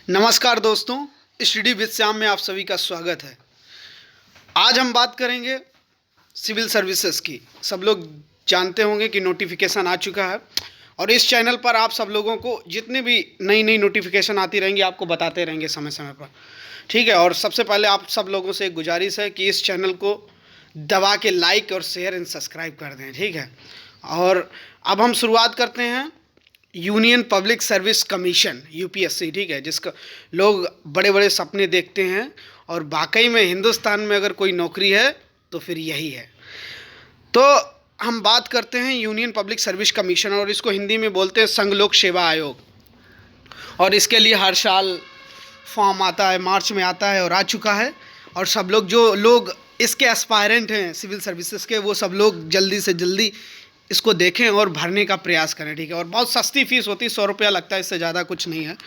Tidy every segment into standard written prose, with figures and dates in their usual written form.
नमस्कार दोस्तों, study with Shyam में आप सभी का स्वागत है। आज हम बात करेंगे सिविल सर्विसेज की। सब लोग जानते होंगे कि नोटिफिकेशन आ चुका है और इस चैनल पर आप सब लोगों को जितनी भी नई नई नोटिफिकेशन आती रहेंगी आपको बताते रहेंगे समय समय पर, ठीक है। और सबसे पहले आप सब लोगों से एक गुजारिश है कि इस चैनल को दबा के लाइक और शेयर एंड सब्सक्राइब कर दें, ठीक है। और अब हम शुरुआत करते हैं union public service commission UPSC, ठीक है, जिसका लोग बड़े बड़े सपने देखते हैं और वाकई में हिंदुस्तान में अगर कोई नौकरी है तो फिर यही है। तो हम बात करते हैं यूनियन पब्लिक सर्विस कमीशन, और इसको हिंदी में बोलते हैं संघ लोक सेवा आयोग। और इसके लिए हर साल फॉर्म आता है, मार्च में आता है और आ चुका है। और सब लोग जो लोग इसके एस्पायरेंट हैं सिविल सर्विसेज के, वो सब लोग जल्दी से जल्दी इसको देखें और भरने का प्रयास करें, ठीक है। और बहुत सस्ती फीस होती है, 100 रुपया लगता है, इससे ज़्यादा कुछ नहीं है।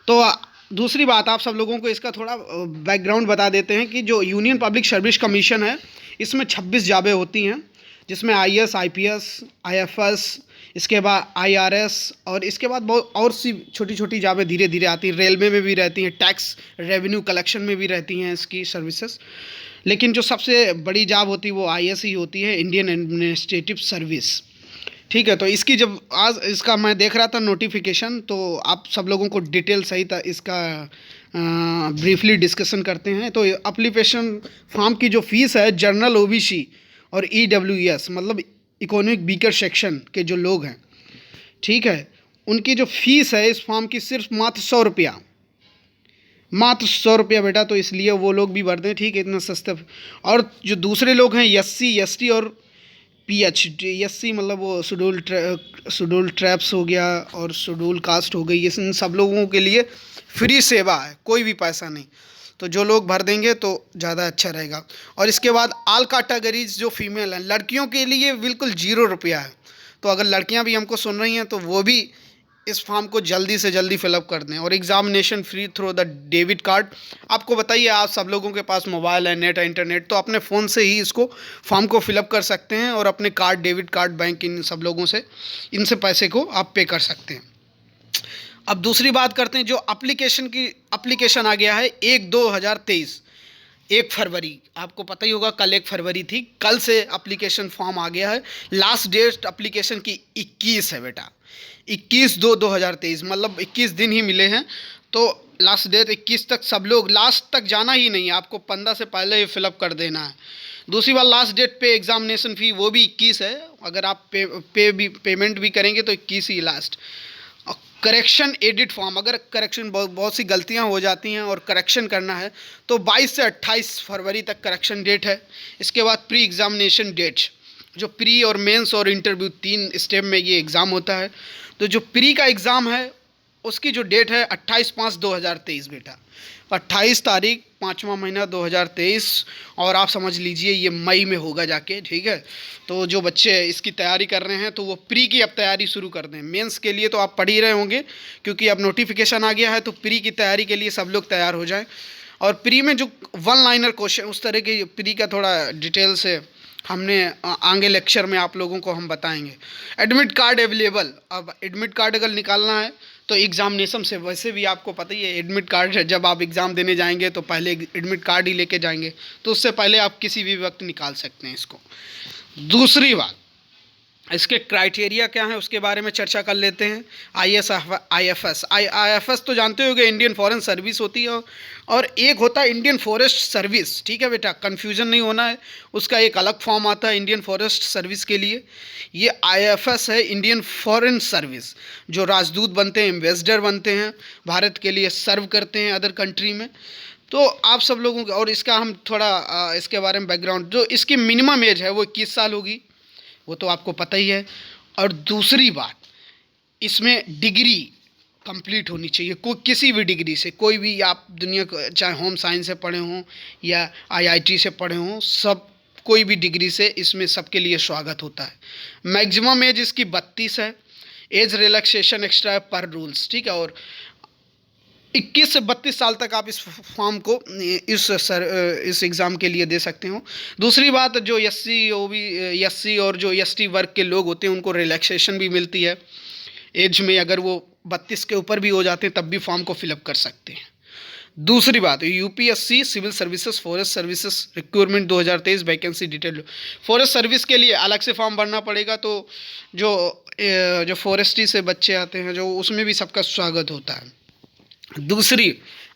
तो दूसरी बात, आप सब लोगों को इसका थोड़ा बैकग्राउंड बता देते हैं कि जो यूनियन पब्लिक सर्विस कमीशन है, इसमें 26 जाबें होती हैं, जिसमें आईएएस, आईपीएस, आईएफएस, इसके बाद आईआरएस, और इसके बाद बहुत और सी छोटी छोटी जाबें धीरे धीरे आती हैं। रेलवे में भी रहती हैं, टैक्स रेवेन्यू कलेक्शन में भी रहती हैं इसकी सर्विसेज। लेकिन जो सबसे बड़ी जॉब होती है वो आईएएस ही होती है, इंडियन एडमिनिस्ट्रेटिव सर्विस, ठीक है। तो इसकी जब आज इसका मैं देख रहा था नोटिफिकेशन, तो आप सब लोगों को डिटेल सहित इसका ब्रीफली डिस्कशन करते हैं। तो एप्लीकेशन फॉर्म की जो फीस है, जनरल ओबीसी और ईडब्ल्यूएस मतलब इकोनॉमिक वीकर सेक्शन के जो लोग हैं, ठीक है, उनकी जो फीस है इस फॉर्म की सिर्फ मात्र 100 रुपया, मात्र 100 रुपया बेटा। तो इसलिए वो लोग भी भरते हैं, ठीक है, इतना सस्ता। और जो दूसरे लोग हैं एससी, एसटी और पीएचडी, एससी मतलब वो शेड्यूल ट्राइब्स हो गया और शेड्यूल कास्ट हो गई, इन सब लोगों के लिए फ्री सेवा है, कोई भी पैसा नहीं। तो जो लोग भर देंगे तो ज़्यादा अच्छा रहेगा। और इसके बाद ऑल कैटेगरीज जो फीमेल हैं, लड़कियों के लिए बिल्कुल 0 रुपया है। तो अगर लड़कियां भी हमको सुन रही हैं तो वो भी इस फॉर्म को जल्दी से जल्दी फिलअप कर दें। और examination free through the debit card. आपको बताइए, आप सब लोगों के पास मोबाइल है, नेट है, इंटरनेट, तो अपने फ़ोन से ही इसको फॉर्म को फिलअप कर सकते हैं और अपने कार्ड, डेबिट कार्ड, बैंक, इन सब लोगों से इनसे पैसे को आप पे कर सकते हैं। अब दूसरी बात करते हैं, जो एप्लीकेशन आ गया है 1/2/2023, 1 फरवरी, आपको पता ही होगा कल 1 फरवरी थी, कल से एप्लीकेशन फॉर्म आ गया है। लास्ट डेट एप्लीकेशन की 21 है बेटा, 21/2/2023, मतलब 21 दिन ही मिले हैं। तो लास्ट डेट 21 तक, सब लोग लास्ट तक जाना ही नहीं है, आपको 15 से पहले ही फिलअप कर देना है। दूसरी बात, लास्ट डेट पे एग्जामिनेशन फ़ी वो भी 21 है, अगर आप पेमेंट भी करेंगे तो 21 ही लास्ट। करेक्शन एडिट फॉर्म, अगर करेक्शन बहुत सी गलतियां हो जाती हैं और करेक्शन करना है तो 22 से 28 फरवरी तक करेक्शन डेट है। इसके बाद प्री एग्जामिनेशन डेट, जो प्री और मेंस और इंटरव्यू 3 स्टेप में ये एग्ज़ाम होता है। तो जो प्री का एग्ज़ाम है उसकी जो डेट है 28/5/2023 बेटा, 28 तारीख 5वां महीना 2023, और आप समझ लीजिए ये मई में होगा जाके, ठीक है। तो जो बच्चे इसकी तैयारी कर रहे हैं तो वो प्री की अब तैयारी शुरू कर दें। मेंस के लिए तो आप पढ़ ही रहे होंगे क्योंकि अब नोटिफिकेशन आ गया है, तो प्री की तैयारी के लिए सब लोग तैयार हो जाएं। और प्री में जो 1 लाइनर क्वेश्चन, उस तरह की प्री का थोड़ा डिटेल से हमने आगे लेक्चर में आप लोगों को हम बताएंगे। एडमिट कार्ड अवेलेबल, अब एडमिट कार्ड अगर निकालना है तो एग्जामिनेशन से, वैसे भी आपको पता ही है एडमिट कार्ड जब आप एग्ज़ाम देने जाएंगे तो पहले एडमिट कार्ड ही लेके जाएंगे, तो उससे पहले आप किसी भी वक्त निकाल सकते हैं इसको। दूसरी बात, इसके क्राइटेरिया क्या है उसके बारे में चर्चा कर लेते हैं। आईएफएस तो जानते होंगे, इंडियन फॉरेन सर्विस होती है, और एक होता है इंडियन फॉरेस्ट सर्विस, ठीक है बेटा, कन्फ्यूजन नहीं होना है। उसका एक अलग फॉर्म आता है इंडियन फॉरेस्ट सर्विस के लिए। ये आईएफएस है इंडियन फॉरेन सर्विस, जो राजदूत बनते हैं, एम्बेसडर बनते हैं, भारत के लिए सर्व करते हैं अदर कंट्री में। तो आप सब लोगों को, और इसका हम थोड़ा इसके बारे में बैकग्राउंड, जो इसकी मिनिमम एज है वो 21 साल होगी, वो तो आपको पता ही है। और दूसरी बात, इसमें डिग्री कंप्लीट होनी चाहिए, कोई किसी भी डिग्री से, कोई भी आप दुनिया को, चाहे होम साइंस से पढ़े हों या आईआईटी से पढ़े हों, सब कोई भी डिग्री से इसमें सबके लिए स्वागत होता है। मैक्सिमम एज इसकी 32 है। एज रिलैक्सेशन एक्स्ट्रा पर रूल्स, ठीक है। और 21 से 32 साल तक आप इस फॉर्म को इस एग्ज़ाम के लिए दे सकते हो। दूसरी बात, जो एससी और जो एसटी वर्ग के लोग होते हैं उनको रिलैक्सेशन भी मिलती है एज में, अगर वो 32 के ऊपर भी हो जाते हैं तब भी फॉर्म को फिलअप कर सकते हैं। दूसरी बात, UPSC civil services forest services recruitment 2023 vacancy detail. Forest service के लिए अलग से फॉर्म भरना पड़ेगा, तो जो फॉरेस्ट्री से बच्चे आते हैं जो उसमें भी सबका स्वागत होता है। दूसरी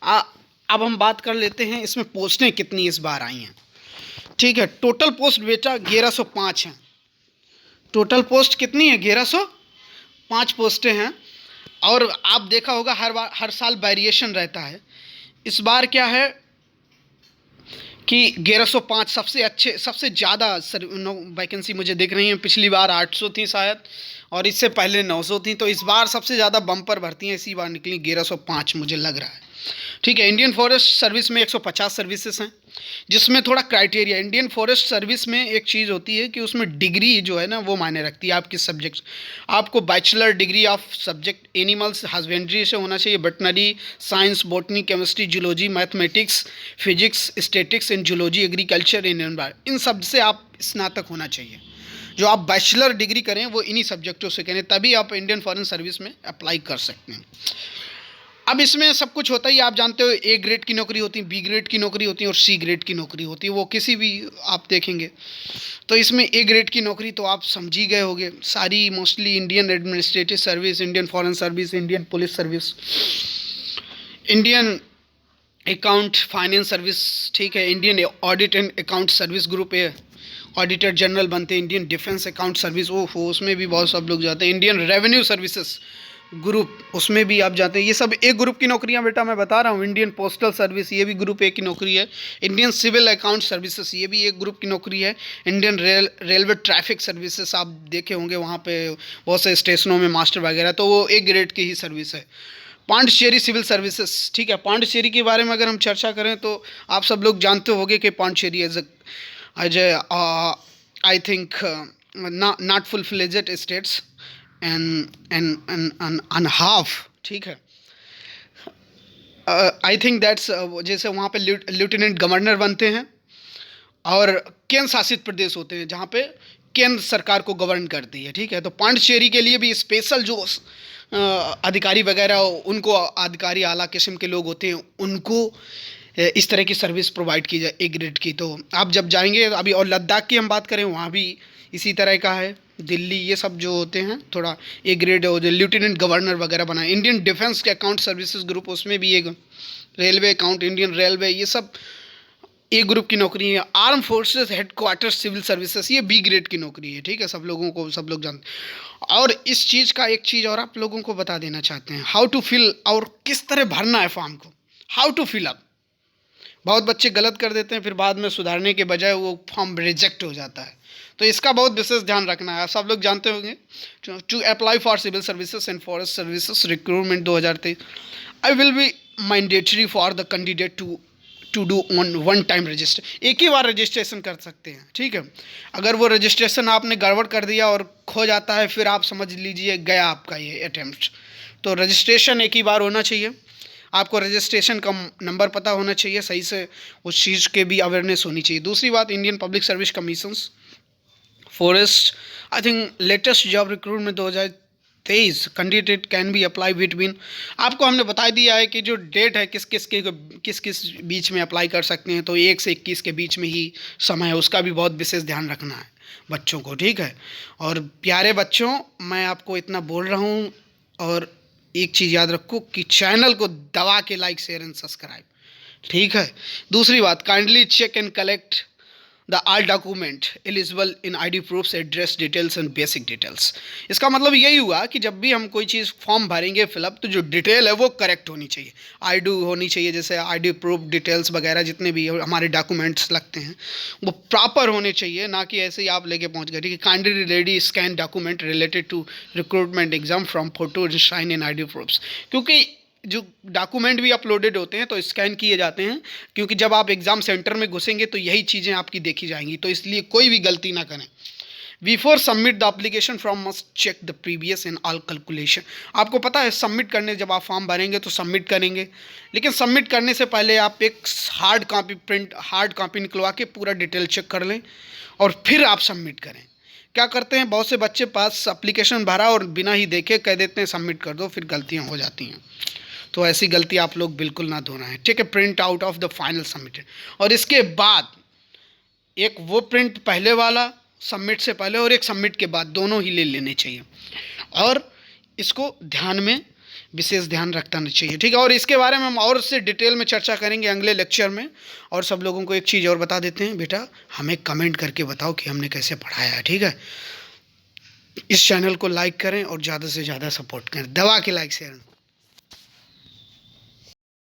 अब हम बात कर लेते हैं इसमें पोस्टें कितनी इस बार आई हैं। ठीक है, टोटल पोस्ट बेटा 1105 हैं। टोटल पोस्ट कितनी है? 1105 पोस्टें हैं। और आप देखा होगा हर साल वेरिएशन रहता है। इस बार क्या है कि 1105 सबसे ज़्यादा वैकेंसी मुझे दिख रही हैं। पिछली बार 800 थी शायद, और इससे पहले 900 थी। तो इस बार सबसे ज़्यादा बम्पर भर्ती हैं इसी बार निकली 1105 मुझे लग रहा है। ठीक है, इंडियन फॉरेस्ट सर्विस में 150 सर्विसेज हैं, जिसमें थोड़ा क्राइटेरिया। इंडियन फॉरेस्ट सर्विस में एक चीज़ होती है कि उसमें डिग्री जो है ना वो मायने रखती है। आप किस सब्जेक्ट, आपको bachelor degree of subject animals husbandry से होना चाहिए, veterinary science, botany, chemistry, zoology, mathematics, physics, statistics in zoology, agriculture in environment, इन सब से आप स्नातक होना चाहिए। जो आप बैचलर डिग्री करें वो इन्हीं सब्जेक्टों से करें, तभी आप इंडियन फॉरेन सर्विस में अप्लाई कर सकते हैं। अब इसमें सब कुछ होता ही, आप जानते हो, ए ग्रेड की नौकरी होती है, बी ग्रेड की नौकरी होती है और सी ग्रेड की नौकरी होती है। वो किसी भी आप देखेंगे तो इसमें ए ग्रेड की नौकरी तो आप समझ ही गए होंगे सारी, mostly Indian administrative service, Indian foreign service, Indian police service, Indian account finance service. ठीक है, Indian audit and account service group a auditor general बनते हैं, इंडियन डिफेंस अकाउंट सर्विस, वो उसमें भी बहुत सब लोग जाते हैं, इंडियन रेवेन्यू सर्विसेज ग्रुप उसमें भी आप जाते हैं। ये सब एक ग्रुप की नौकरियां बेटा मैं बता रहा हूँ। इंडियन पोस्टल सर्विस ये भी ग्रुप ए की नौकरी है। इंडियन सिविल अकाउंट सर्विसेज ये भी एक ग्रुप की नौकरी है। इंडियन रेलवे ट्रैफिक सर्विसेज आप देखे होंगे वहाँ पे बहुत से स्टेशनों में मास्टर वगैरह, तो वो एक ग्रेड की ही सर्विस है। पांडिचेरी सिविल सर्विसेज, ठीक है, पांडिचेरी के बारे में अगर हम चर्चा करें तो आप सब लोग जानते होंगे कि Pondicherry as I think not full fledged states and half, ठीक है। आई थिंक दैट्स जैसे वहाँ पे लेफ्टिनेंट गवर्नर बनते हैं और केंद्र शासित प्रदेश होते हैं जहाँ पे केंद्र सरकार को गवर्न करती है। ठीक है, तो पांडिचेरी के लिए भी स्पेशल जो अधिकारी वगैरह उनको, अधिकारी आला किस्म के लोग होते हैं, उनको इस तरह की सर्विस प्रोवाइड की जाए ए ग्रेड की। तो आप जब जाएंगे अभी, और लद्दाख की हम बात करें वहाँ भी इसी तरह का है, दिल्ली, ये सब जो होते हैं थोड़ा ए ग्रेड हो, जो लेफ्टिनेंट गवर्नर वगैरह बनाए। इंडियन डिफेंस के अकाउंट सर्विसेज ग्रुप उसमें भी एक रेलवे अकाउंट, इंडियन रेलवे, ये सब ए ग्रुप की नौकरी है। Arm forces headquarter civil services ये बी ग्रेड की नौकरी है। ठीक है, सब लोग जानते हैं। और इस चीज़ का एक चीज़ और आप लोगों को बता देना चाहते हैं, हाउ टू फिल, और किस तरह भरना है फॉर्म को, हाउ टू फिल अप। बहुत बच्चे गलत कर देते हैं, फिर बाद में सुधारने के बजाय वो फॉर्म रिजेक्ट हो जाता है। तो इसका बहुत विशेष ध्यान रखना है। आप सब लोग जानते होंगे, to apply for civil services and forest services recruitment 2023 I will be mandatory for the candidate to do on one time register. एक ही बार रजिस्ट्रेशन कर सकते हैं। ठीक है, अगर वो रजिस्ट्रेशन आपने गड़बड़ कर दिया और खो जाता है, फिर आप समझ लीजिए गया आपका ये अटेम्प्ट। तो रजिस्ट्रेशन एक ही बार होना चाहिए। आपको रजिस्ट्रेशन का नंबर पता होना चाहिए, सही से उस चीज़ के भी अवेयरनेस होनी चाहिए। दूसरी बात, Indian public service commissions forest, I think latest job recruitment 2023 candidate can be apply between, आपको हमने बता दिया है कि जो डेट है किस किस बीच में अप्लाई कर सकते हैं। तो 1 से 21 के बीच में ही समय है, उसका भी बहुत विशेष ध्यान रखना है बच्चों को। ठीक है, और प्यारे बच्चों, मैं आपको इतना बोल रहा हूँ, और एक चीज़ याद रखो कि चैनल को दबा के लाइक, शेयर एंड सब्सक्राइब। ठीक है, दूसरी बात, kindly check and collect the all document eligible in ID proofs, address details and basic details. इसका मतलब यही हुआ कि जब भी हम कोई चीज़ फॉर्म भरेंगे फिलअप, तो जो डिटेल है वो करेक्ट होनी चाहिए, आईडी होनी चाहिए, जैसे आईडी प्रूफ डिटेल्स वगैरह जितने भी हमारे डॉक्यूमेंट्स लगते हैं वो प्रॉपर होने चाहिए, ना कि ऐसे ही आप लेके पहुंच गए। ठीक है, kindly ready scan document related to recruitment exam from photo sign in ID proofs, क्योंकि जो डॉक्यूमेंट भी अपलोडेड होते हैं तो स्कैन किए जाते हैं, क्योंकि जब आप एग्ज़ाम सेंटर में घुसेंगे तो यही चीज़ें आपकी देखी जाएंगी, तो इसलिए कोई भी गलती ना करें। Before submit the application form must check the previous and all calculation. आपको पता है सबमिट करने, जब आप फॉर्म भरेंगे तो सबमिट करेंगे, लेकिन सबमिट करने से पहले आप एक हार्ड कॉपी निकलवा के पूरा डिटेल चेक कर लें और फिर आप सबमिट करें, क्या करते हैं, बहुत से बच्चे पास एप्लीकेशन भरा और बिना ही देखे कह देते हैं सबमिट कर दो, फिर गलतियां हो जाती हैं। तो ऐसी गलती आप लोग बिल्कुल ना दोहराएं, ठीक है। Print out of the final submitted, और इसके बाद एक वो प्रिंट पहले वाला सबमिट से पहले और एक सबमिट के बाद दोनों ही ले लेने चाहिए, और इसको ध्यान में विशेष ध्यान रखना चाहिए, ठीक है। और इसके बारे में हम और से डिटेल में चर्चा करेंगे अगले लेक्चर में। और सब लोगों को एक चीज़ और बता देते हैं, बेटा हमें कमेंट करके बताओ कि हमने कैसे पढ़ाया है, ठीक है। इस चैनल को लाइक करें और ज़्यादा से ज़्यादा सपोर्ट करें, दबा के लाइक शेयर।